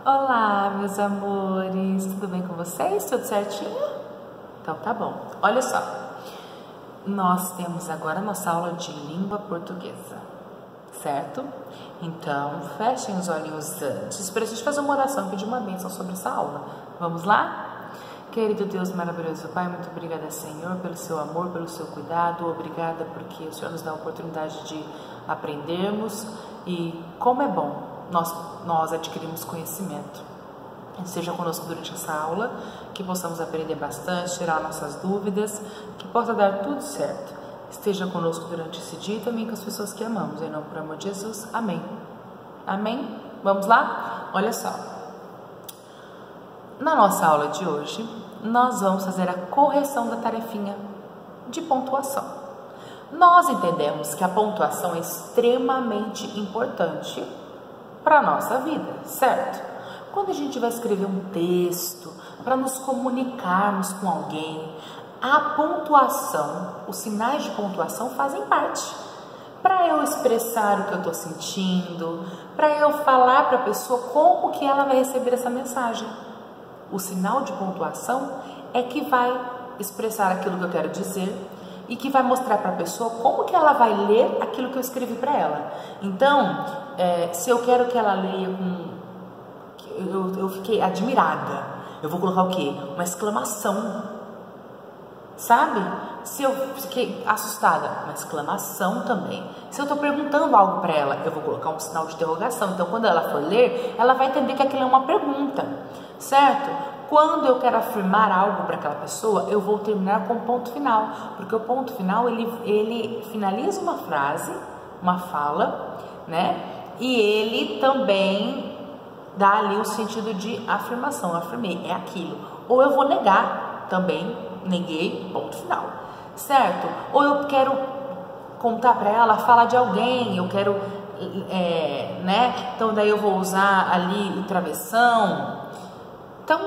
Olá, meus amores, tudo bem com vocês? Tudo certinho? Então tá bom. Olha só, nós temos agora a nossa aula de língua portuguesa, certo? Então, fechem os olhinhos antes para a gente fazer uma oração e pedir uma bênção sobre essa aula. Vamos lá? Querido Deus maravilhoso, Pai, muito obrigada, Senhor, pelo seu amor, pelo seu cuidado. Obrigada porque o Senhor nos dá a oportunidade de aprendermos e como é bom nós adquirimos conhecimento. Seja conosco durante essa aula, que possamos aprender bastante, tirar nossas dúvidas, que possa dar tudo certo. Esteja conosco durante esse dia e também com as pessoas que amamos. Em nome do amor de Jesus. Amém. Amém? Vamos lá? Olha só. Na nossa aula de hoje, nós vamos fazer a correção da tarefinha de pontuação. Nós entendemos que a pontuação é extremamente importante para a nossa vida, certo? Quando a gente vai escrever um texto, para nos comunicarmos com alguém, a pontuação, os sinais de pontuação fazem parte. Para eu expressar o que eu estou sentindo, para eu falar para a pessoa como que ela vai receber essa mensagem. O sinal de pontuação é que vai expressar aquilo que eu quero dizer e que vai mostrar para a pessoa como que ela vai ler aquilo que eu escrevi para ela. Então, se eu quero que ela leia eu fiquei admirada, eu vou colocar o quê? Uma exclamação, sabe? Se eu fiquei assustada, uma exclamação também. Se eu estou perguntando algo para ela, eu vou colocar um sinal de interrogação. Então, quando ela for ler, ela vai entender que aquilo é uma pergunta, certo? Quando eu quero afirmar algo para aquela pessoa, eu vou terminar com o ponto final, porque o ponto final, ele finaliza uma frase, uma fala, né? E ele também dá ali o sentido de afirmação, eu afirmei, é aquilo. Ou eu vou negar também, neguei, ponto final, certo? Ou eu quero contar para ela, falar de alguém, eu quero, né? Então daí eu vou usar ali o travessão. Então,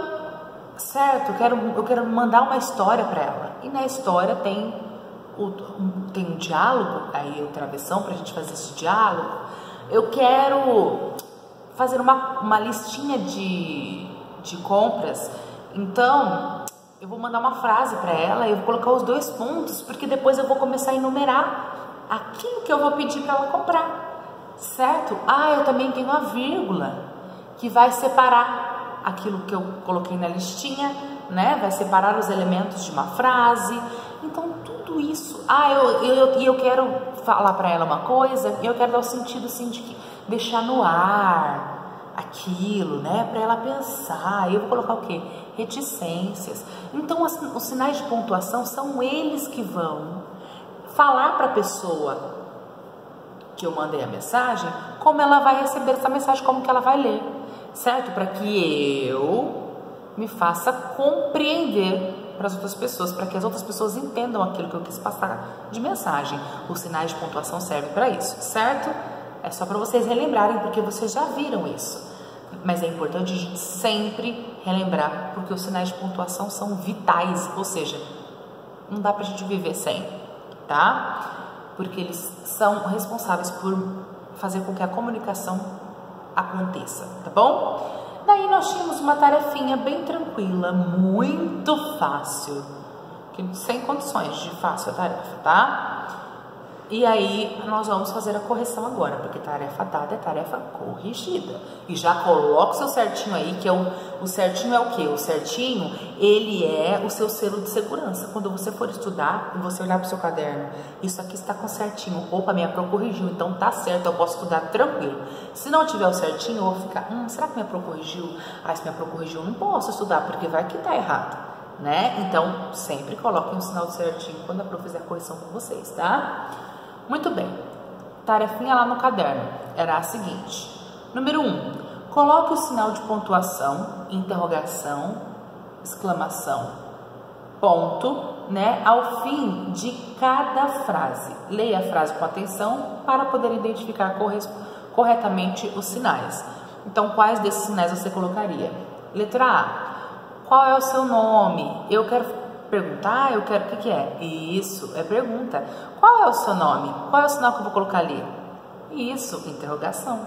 certo, eu quero mandar uma história para ela. E na história tem um diálogo, aí o travessão para a gente fazer esse diálogo. Eu quero fazer uma listinha de compras, então eu vou mandar uma frase para ela, eu vou colocar os dois pontos, porque depois eu vou começar a enumerar aquilo que eu vou pedir para ela comprar, certo? Eu também tenho a vírgula, que vai separar aquilo que eu coloquei na listinha, né? Vai separar os elementos de uma frase. Então tudo isso, eu quero falar para ela uma coisa, eu quero dar o sentido assim de que deixar no ar aquilo, né, para ela pensar. Eu vou colocar o quê? Reticências. Então os sinais de pontuação são eles que vão falar para a pessoa que eu mandei a mensagem, como ela vai receber essa mensagem, como que ela vai ler, certo? Para que eu me faça compreender para as outras pessoas, para que as outras pessoas entendam aquilo que eu quis passar de mensagem. Os sinais de pontuação servem para isso, certo? É só para vocês relembrarem, porque vocês já viram isso. Mas é importante a gente sempre relembrar, porque os sinais de pontuação são vitais, ou seja, não dá pra gente viver sem, tá? Porque eles são responsáveis por fazer com que a comunicação aconteça, tá bom? Daí nós tínhamos uma tarefinha bem tranquila, muito fácil, sem condições de fácil a tarefa, tá? E aí nós vamos fazer a correção agora, porque tarefa dada é tarefa corrigida. E já coloca o seu certinho aí, que é o certinho é o quê? O certinho, ele é o seu selo de segurança. Quando você for estudar e você olhar para o seu caderno, isso aqui está com certinho. Opa, minha pró corrigiu, então tá certo, eu posso estudar tranquilo. Se não tiver o certinho, eu vou ficar, será que minha pró corrigiu? Se minha pró corrigiu, eu não posso estudar, porque vai que tá errado, né? Então, sempre coloquem um sinal de certinho quando a pró fizer a correção com vocês, tá? Muito bem, tarefinha lá no caderno era a seguinte: número 1, coloque o sinal de pontuação, interrogação, exclamação, ponto, né, ao fim de cada frase. Leia a frase com atenção para poder identificar corretamente os sinais. Então, quais desses sinais você colocaria? Letra A, qual é o seu nome? Eu quero perguntar, eu quero, o que é? Isso, é pergunta. Qual é o seu nome? Qual é o sinal que eu vou colocar ali? Isso, interrogação.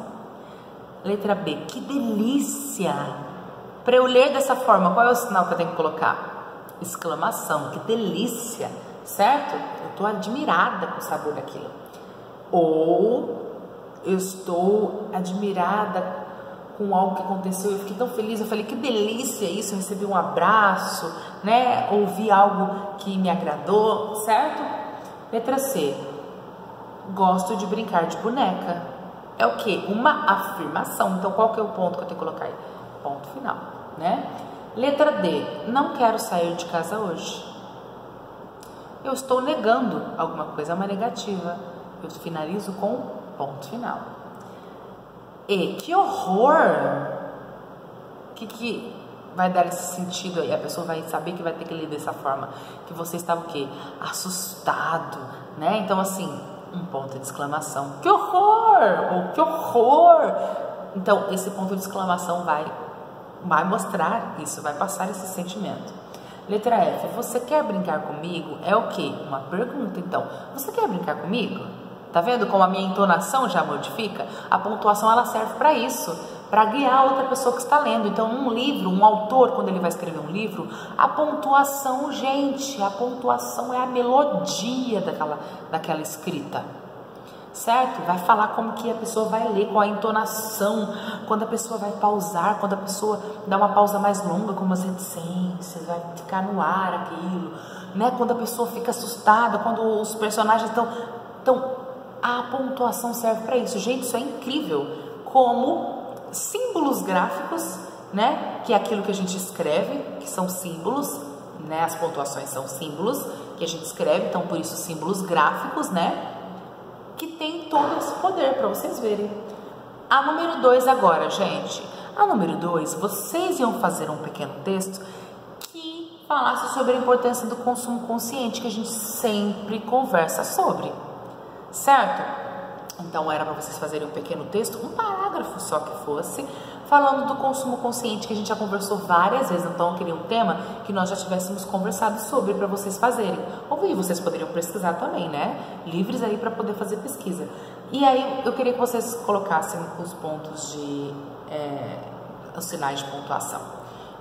Letra B, que delícia! Para eu ler dessa forma, qual é o sinal que eu tenho que colocar? Exclamação, que delícia, certo? Eu estou admirada com o sabor daquilo. Ou eu estou admirada com algo que aconteceu, eu fiquei tão feliz, eu falei, que delícia isso, eu recebi um abraço, né? Ouvi algo que me agradou, certo? Letra C, gosto de brincar de boneca. É o que? Uma afirmação. Então, qual que é o ponto que eu tenho que colocar aí? Ponto final, né? Letra D, não quero sair de casa hoje. Eu estou negando alguma coisa, é uma negativa. Eu finalizo com ponto final. E, que horror! Que vai dar esse sentido aí? A pessoa vai saber que vai ter que ler dessa forma. Que você estava o quê? Assustado, né? Então, assim, um ponto de exclamação. Que horror! Ou que horror! Então, esse ponto de exclamação vai mostrar isso, vai passar esse sentimento. Letra F, você quer brincar comigo? É o quê? Uma pergunta, então. Você quer brincar comigo? Tá vendo como a minha entonação já modifica? A pontuação, ela serve para isso, para guiar a outra pessoa que está lendo. Então, um livro, um autor, quando ele vai escrever um livro, a pontuação, gente, a pontuação é a melodia daquela escrita, certo? Vai falar como que a pessoa vai ler, qual a entonação, quando a pessoa vai pausar, quando a pessoa dá uma pausa mais longa, como as reticências, vai ficar no ar aquilo, né? Quando a pessoa fica assustada, quando os personagens estão... Então, a pontuação serve para isso. Gente, isso é incrível. Como símbolos gráficos, né? Que é aquilo que a gente escreve, que são símbolos, né? As pontuações são símbolos que a gente escreve, então por isso símbolos gráficos, né? Que tem todo esse poder para vocês verem. A número 2 agora, gente. A número 2, vocês iam fazer um pequeno texto que falasse sobre a importância do consumo consciente, que a gente sempre conversa sobre. Certo? Então era para vocês fazerem um pequeno texto, um parágrafo só que fosse, falando do consumo consciente, que a gente já conversou várias vezes. Então eu queria um tema que nós já tivéssemos conversado sobre, para vocês fazerem. Ou vocês poderiam pesquisar também, né? Livres aí para poder fazer pesquisa. E aí eu queria que vocês colocassem os pontos os sinais de pontuação.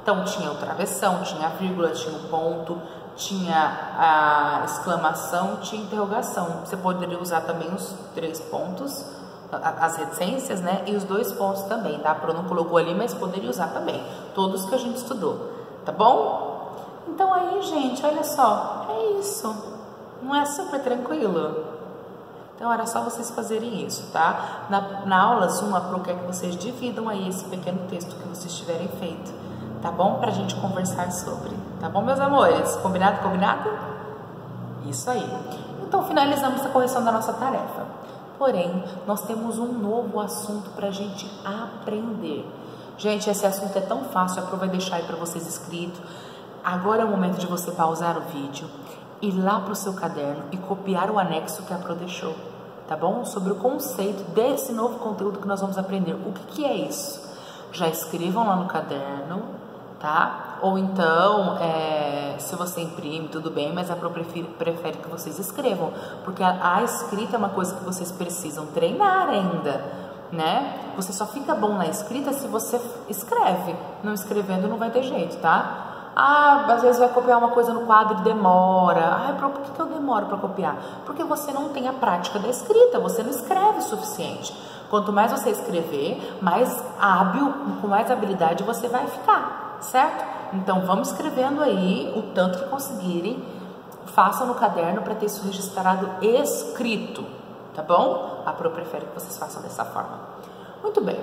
Então tinha o travessão, tinha a vírgula, tinha o ponto, tinha a exclamação, tinha interrogação. Você poderia usar também os 3 pontos, as reticências, né? E os 2 pontos também, tá? A Pro não colocou ali, mas poderia usar também. Todos que a gente estudou, tá bom? Então aí, gente, olha só, é isso. Não é super tranquilo? Então era só vocês fazerem isso, tá? Na aula Zoom, a Pro quer que vocês dividam aí esse pequeno texto que vocês tiverem feito, tá bom? Pra gente conversar sobre, tá bom, meus amores? Combinado, combinado? Isso aí. Então finalizamos a correção da nossa tarefa. Porém, nós temos um novo assunto pra gente aprender. Gente, esse assunto é tão fácil, a Pro vai deixar aí pra vocês escrito. Agora é o momento de você pausar o vídeo, ir lá pro seu caderno e copiar o anexo que a Pro deixou, tá bom? Sobre o conceito desse novo conteúdo que nós vamos aprender. O que é isso? Já escrevam lá no caderno, tá? Ou então, se você imprime, tudo bem, mas a Pro prefere que vocês escrevam, porque a escrita é uma coisa que vocês precisam treinar ainda, né? Você só fica bom na escrita se você escreve. Não escrevendo não vai ter jeito, tá? Ah, às vezes vai copiar uma coisa no quadro e demora. Ah, por que eu demoro para copiar? Porque você não tem a prática da escrita, você não escreve o suficiente. Quanto mais você escrever, mais hábil, com mais habilidade você vai ficar, certo? Então vamos escrevendo aí o tanto que conseguirem, façam no caderno para ter isso registrado escrito, tá bom? A Pro prefere que vocês façam dessa forma. Muito bem,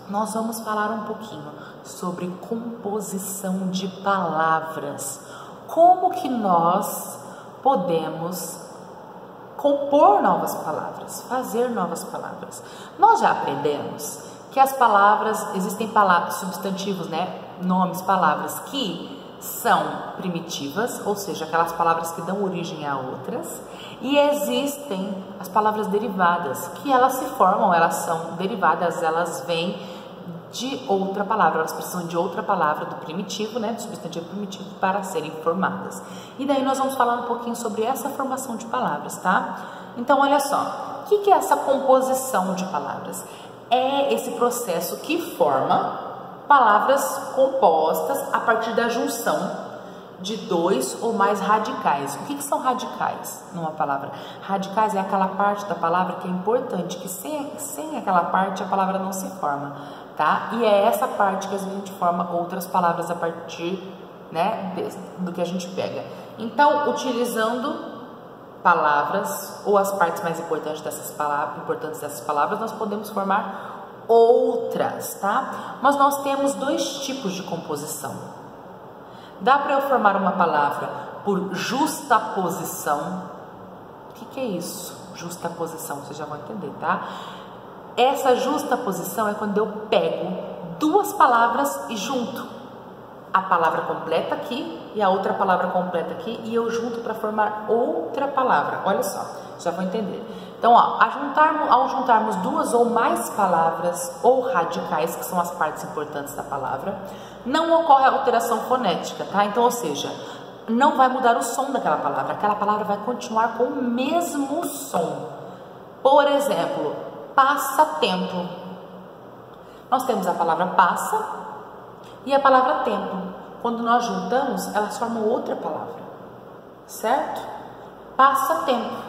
nós vamos falar um pouquinho sobre composição de palavras. Como que nós podemos compor novas palavras, fazer novas palavras. Nós já aprendemos que as palavras, existem palavras, substantivos, né? Nomes, palavras que são primitivas, ou seja, aquelas palavras que dão origem a outras, e existem as palavras derivadas, que elas se formam, elas são derivadas, elas vêm de outra palavra, elas precisam de outra palavra do primitivo, né, do substantivo primitivo, para serem formadas. E daí nós vamos falar um pouquinho sobre essa formação de palavras, tá? Então, olha só, o que é essa composição de palavras? é esse processo que forma palavras compostas a partir da junção de dois ou mais radicais. O que são radicais numa palavra? Radicais é aquela parte da palavra que é importante, que sem aquela parte a palavra não se forma, tá? E é essa parte que a gente forma outras palavras a partir, né, do que a gente pega. Então, utilizando palavras ou as partes mais importantes dessas palavras, nós podemos formar outras, tá? Mas nós temos dois tipos de composição. Dá para eu formar uma palavra por justaposição. O que é isso? Justaposição, vocês já vão entender, tá? Essa justaposição é quando eu pego duas palavras e junto a palavra completa aqui e a outra palavra completa aqui e eu junto para formar outra palavra. Olha só, já vão entender. Então, ó, ao juntarmos duas ou mais palavras ou radicais, que são as partes importantes da palavra, não ocorre alteração fonética, tá? Então, ou seja, não vai mudar o som daquela palavra. Aquela palavra vai continuar com o mesmo som. Por exemplo, passatempo. Nós temos a palavra passa e a palavra tempo. Quando nós juntamos, elas formam outra palavra, certo? Passatempo.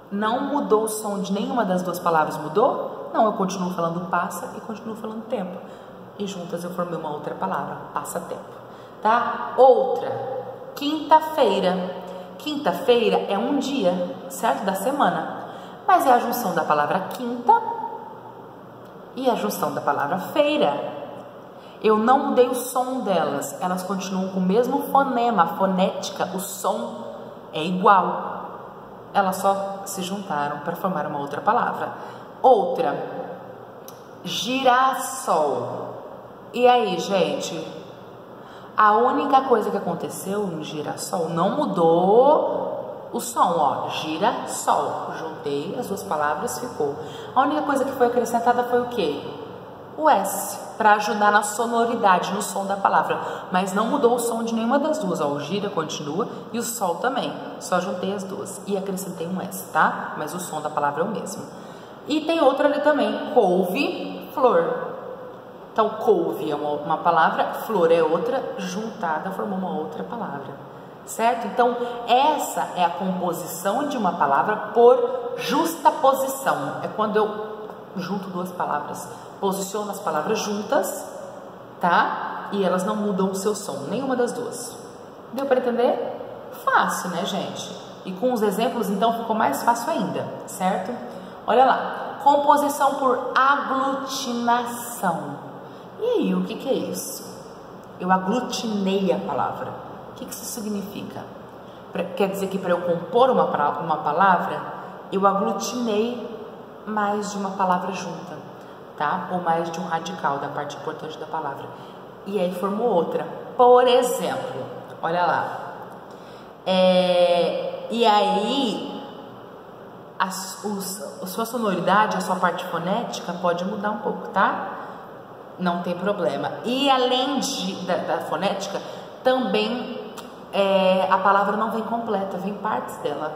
Não mudou o som de nenhuma das duas palavras, mudou? Não, eu continuo falando passa e continuo falando tempo. E juntas eu formei uma outra palavra, passatempo, tá? Outra, quinta-feira. Quinta-feira é um dia, certo? Da semana. Mas é a junção da palavra quinta e a junção da palavra feira. Eu não mudei o som delas, elas continuam com o mesmo fonema, a fonética, o som é igual. Elas só se juntaram para formar uma outra palavra. Outra, girassol. E aí, gente? A única coisa que aconteceu no girassol não mudou o som, ó. Girassol. Juntei as duas palavras, ficou. A única coisa que foi acrescentada foi o quê? O S, para ajudar na sonoridade, no som da palavra. Mas não mudou o som de nenhuma das duas. Ó, o gira continua e o sol também. Só juntei as duas e acrescentei um S, tá? Mas o som da palavra é o mesmo. E tem outra ali também, couve, flor. Então, couve é uma palavra, flor é outra, juntada formou uma outra palavra, certo? Então, essa é a composição de uma palavra por justaposição. É quando eu junto duas palavras, posiciono as palavras juntas, tá? E elas não mudam o seu som, nenhuma das duas. Deu para entender? Fácil, né, gente? E com os exemplos, então, ficou mais fácil ainda, certo? Olha lá, composição por aglutinação. E aí, o que é isso? Eu aglutinei a palavra. O que isso significa? Quer dizer que para eu compor uma palavra, eu aglutinei mais de uma palavra junta, tá? Ou mais de um radical da parte importante da palavra. E aí formou outra. Por exemplo, olha lá. E aí, a sua sonoridade, a sua parte fonética pode mudar um pouco, tá? Não tem problema. E além da fonética, também a palavra não vem completa, vem partes dela,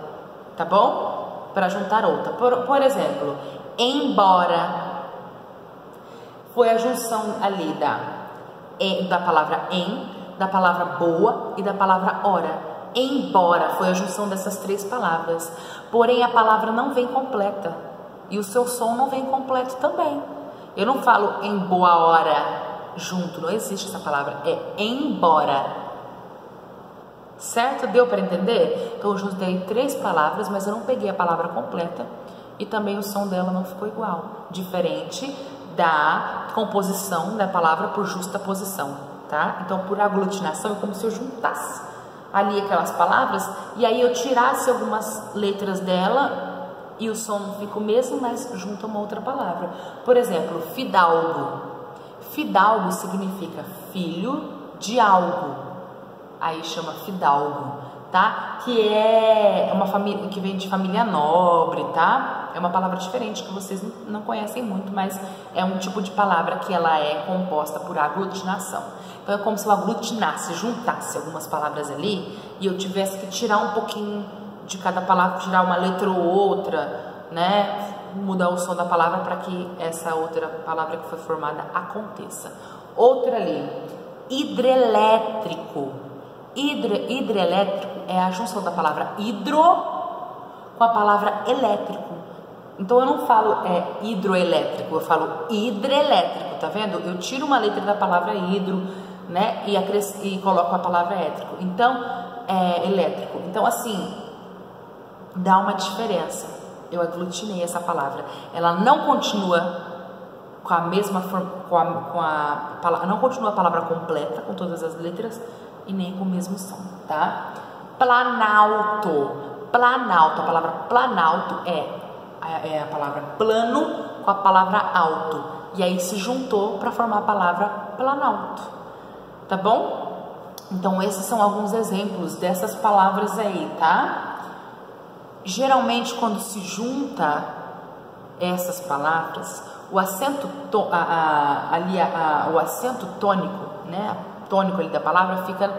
tá bom? Para juntar outra. Por exemplo, embora foi a junção ali da palavra da palavra boa e da palavra hora. Embora foi a junção dessas três palavras. Porém, a palavra não vem completa. E o seu som não vem completo também. Eu não falo em boa hora junto, não existe essa palavra, é embora. Certo? Deu para entender? Então eu juntei três palavras, mas eu não peguei a palavra completa e também o som dela não ficou igual. Diferente da composição da palavra por justaposição, tá? Então por aglutinação é como se eu juntasse ali aquelas palavras e aí eu tirasse algumas letras dela e o som não fica o mesmo, mas junto a uma outra palavra. Por exemplo, fidalgo. Fidalgo significa filho de algo. Aí chama fidalgo, tá? Que é uma família que vem de família nobre, tá? É uma palavra diferente que vocês não conhecem muito, mas é um tipo de palavra que ela é composta por aglutinação. Então é como se eu aglutinasse, juntasse algumas palavras ali e eu tivesse que tirar um pouquinho de cada palavra, tirar uma letra ou outra, né? mudar o som da palavra para que essa outra palavra que foi formada aconteça. Outra ali, hidrelétrico. Hidrelétrico é a junção da palavra hidro com a palavra elétrico. Então eu não falo hidroelétrico, eu falo hidrelétrico, tá vendo? Eu tiro uma letra da palavra hidro, né? E coloco a palavra étrico. Então, elétrico. Então, assim, dá uma diferença. Eu aglutinei essa palavra. Ela não continua com a mesma forma, não continua a palavra completa, com todas as letras, e nem com o mesmo som, tá? Planalto. Planalto, a palavra planalto é a palavra plano com a palavra alto. E aí se juntou para formar a palavra planalto. Tá bom? Então esses são alguns exemplos dessas palavras aí, tá? Geralmente quando se junta essas palavras, o acento o acento tônico, né? Tônico ali da palavra fica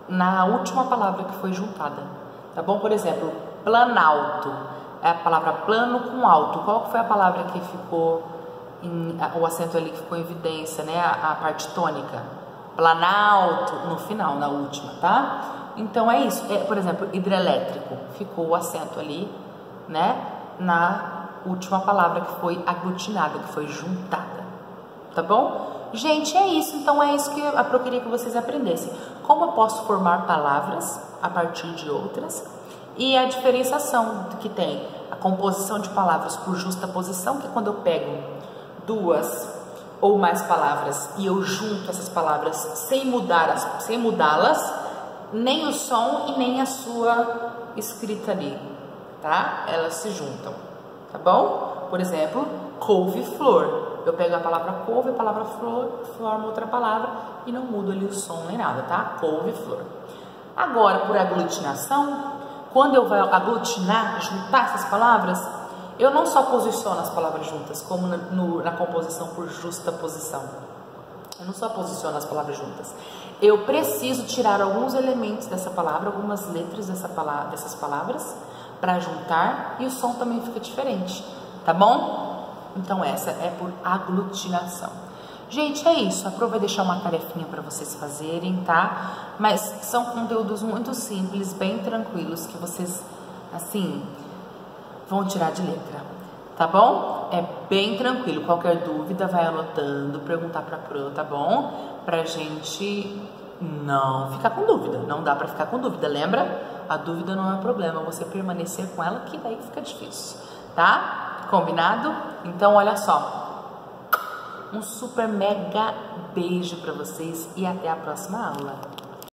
na última palavra que foi juntada. Tá bom? Por exemplo, planalto. É a palavra plano com alto. Qual foi a palavra que ficou, o acento ali que ficou em evidência, né? A parte tônica. Planalto no final, na última, tá? Então é isso. Por exemplo, hidrelétrico. Ficou o acento ali, né? Na última palavra que foi aglutinada, que foi juntada. Tá bom? Gente, é isso. Então é isso que eu queria que vocês aprendessem. Como eu posso formar palavras a partir de outras. E a diferenciação que tem a composição de palavras por justaposição, que é quando eu pego duas ou mais palavras e eu junto essas palavras sem mudá-las, nem o som e nem a sua escrita ali, tá? Elas se juntam, tá bom? Por exemplo, couve-flor. Eu pego a palavra couve, a palavra flor, formo outra palavra e não mudo ali o som nem nada, tá? Couve-flor. Agora, por aglutinação, quando eu vou aglutinar, juntar essas palavras, eu não só posiciono as palavras juntas, como na composição por justaposição. Eu não só posiciono as palavras juntas. Eu preciso tirar alguns elementos dessa palavra, algumas letras dessas palavras, para juntar, e o som também fica diferente, tá bom? Então essa é por aglutinação. Gente, é isso. A Pro vai deixar uma tarefinha para vocês fazerem, tá? Mas são conteúdos muito simples, bem tranquilos, que vocês, assim, vão tirar de letra, tá bom? É bem tranquilo. Qualquer dúvida, vai anotando, perguntar pra Pro, tá bom? Pra gente não ficar com dúvida. Não dá pra ficar com dúvida, lembra? A dúvida não é problema, você permanecer com ela, que daí fica difícil, tá? Combinado? Então, olha só. Um super mega beijo pra vocês e até a próxima aula.